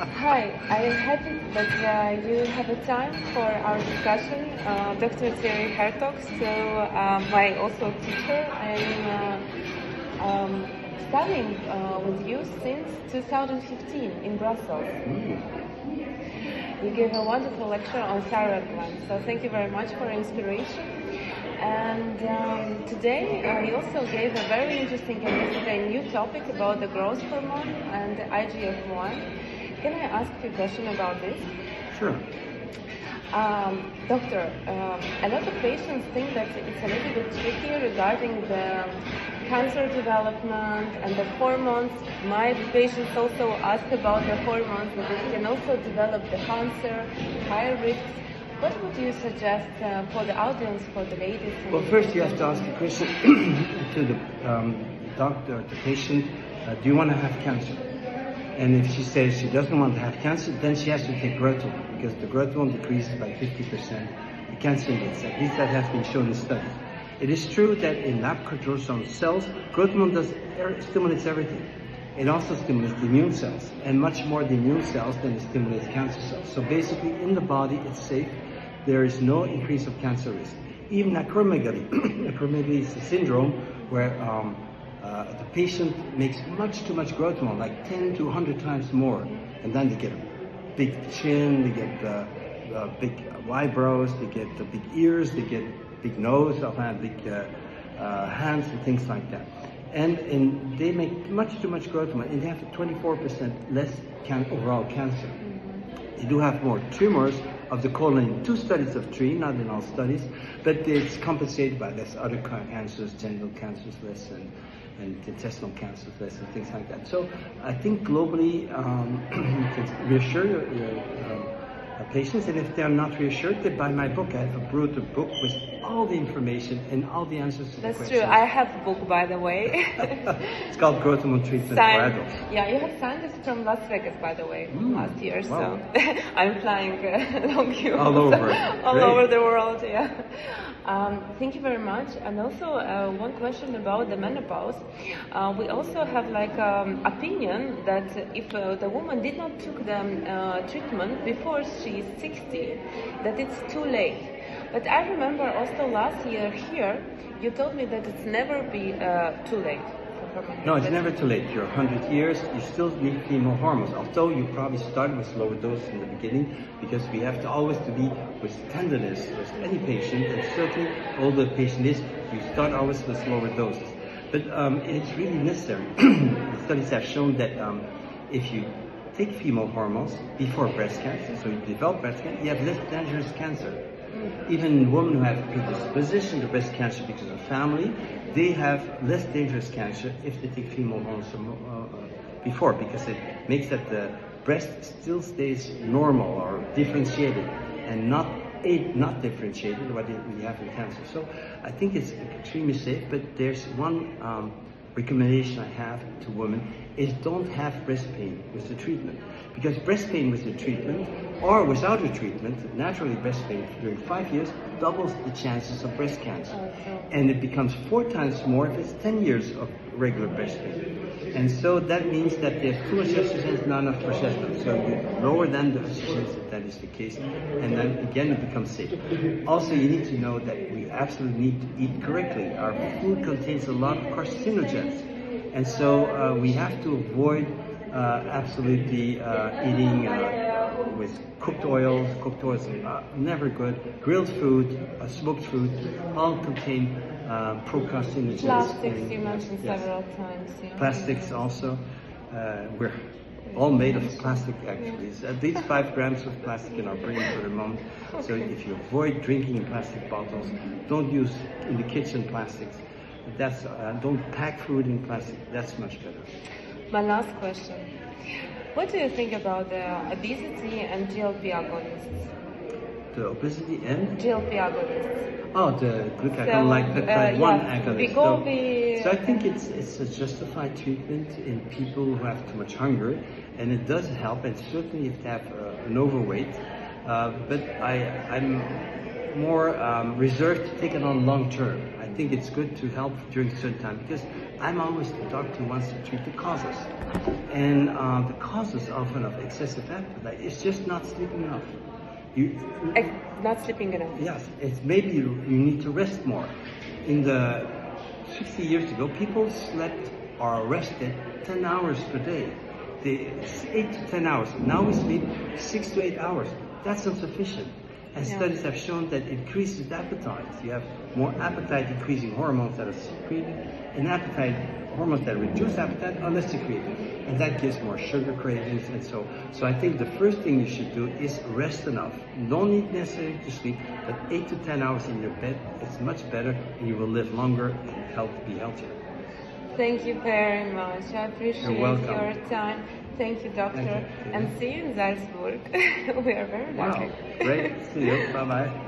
Hi, I am happy that you have a time for our discussion. Dr. Thierry Hertoghe, my also teacher. I'm studying with you since 2015 in Brussels. You gave a wonderful lecture on thyroid gland, so thank you very much for your inspiration. And today you also gave a very interesting and yesterday new topic about the growth hormone and the IGF-1. Can I ask you a question about this? Sure. Doctor, a lot of patients think that it's a little bit tricky regarding the cancer development and the hormones. My patients also ask about the hormones, that it can also develop the cancer, higher risks. What would you suggest for the audience, for the ladies? Well, first you have to ask the question to the doctor, the patient, do you want to have cancer? And if she says she doesn't want to have cancer, then she has to take growth hormone, because the growth hormone decreases by 50% the cancer index. At least that has been shown in studies. It is true that in lab-controlled cells, growth hormone stimulates everything. It also stimulates the immune cells, and much more the immune cells than it stimulates cancer cells. So basically, in the body, it's safe. There is no increase of cancer risk. Even acromegaly, acromegaly is a syndrome where the patient makes much too much growth hormone, like 10 to 100 times more, and then they get a big chin, they get big eyebrows, they get big ears, they get big nose, they'll have big hands and things like that. And they make much too much growth hormone, and they have 24% less overall cancer. They do have more tumors of the colon in 2 studies of 3, not in all studies, but it's compensated by less other cancers, genital cancers less, and intestinal cancers less, and things like that. So I think globally, you can reassure your patients, and if they're not reassured, they buy my book. I have wrote a book with all the information and all the answers to the questions. That's true. I have a book, by the way. It's called Growth Hormone Treatment for Adults. Yeah, you have signed this from Las Vegas, by the way, last year. Wow. So I'm flying along you. All over. All Great. over the world, yeah. Thank you very much. And also one question about the menopause. We also have like opinion that if the woman did not took the treatment before she is 60, that it's too late. But I remember also last year here, you told me that it's never be too late. No, it's never too late. You're 100 years, you still need female hormones. Although you probably started with lower doses in the beginning, because we have to always to be with tenderness with any patient, and certainly older the patient is, you start always with lower doses. But it's really necessary. The studies have shown that if you take female hormones before breast cancer, so you develop breast cancer, you have less dangerous cancer. Even women who have predisposition to breast cancer because of family, they have less dangerous cancer if they take female hormones before, because it makes that the breast still stays normal or differentiated, and not differentiated what you have in cancer. So I think it's extremely safe, but there's one recommendation I have to women is don't have breast pain with the treatment. Because breast pain with the treatment or without the treatment, naturally breast pain during 5 years doubles the chances of breast cancer. And it becomes 4 times more if it's 10 years of regular breast pain. And so that means that there's too much estrogen, not enough progesterone. So you lower than the estrogen if that is the case, and then again it becomes safe. Also, you need to know that we absolutely need to eat correctly. Our food contains a lot of carcinogens, and so we have to avoid absolutely eating with cooked oils. Cooked oils are never good. Grilled food, smoked food, all contain pro-carcinogens. Plastics, you mentioned several times. Yeah. Plastics also. We're all made of plastic, actually. It's at least 5 grams of plastic in our brain for the moment. Okay. So if you avoid drinking in plastic bottles, don't use in the kitchen plastics. That's don't pack food in plastic. That's much better. My last question. What do you think about the obesity and GLP agonists? The obesity and? GLP agonists. Oh, the glucagon-like peptide 1 agonist. So I think it's a justified treatment in people who have too much hunger, and it does help, and certainly if they have an overweight. But I'm more reserved to take it on long term. I think it's good to help during a certain time, because I'm always the doctor who wants to treat the causes. And the causes often of excessive appetite is just not sleeping enough. Not sleeping enough. Yes, it's maybe you need to rest more. In the 60 years ago, people slept or rested 10 hours per day. 8 to 10 hours. Now we sleep 6 to 8 hours. That's not sufficient. And studies have shown that it increases appetite. You have more appetite-increasing hormones that are secreted, and hormones that reduce appetite are less secreted. And that gives more sugar cravings. And so I think the first thing you should do is rest enough. No need necessarily to sleep, but 8 to 10 hours in your bed is much better, and you will live longer and be healthier. Thank you very much. I appreciate your time. Thank you, doctor. Thank you. And see you in Salzburg. We are very lucky. Wow, great. See you. Bye-bye.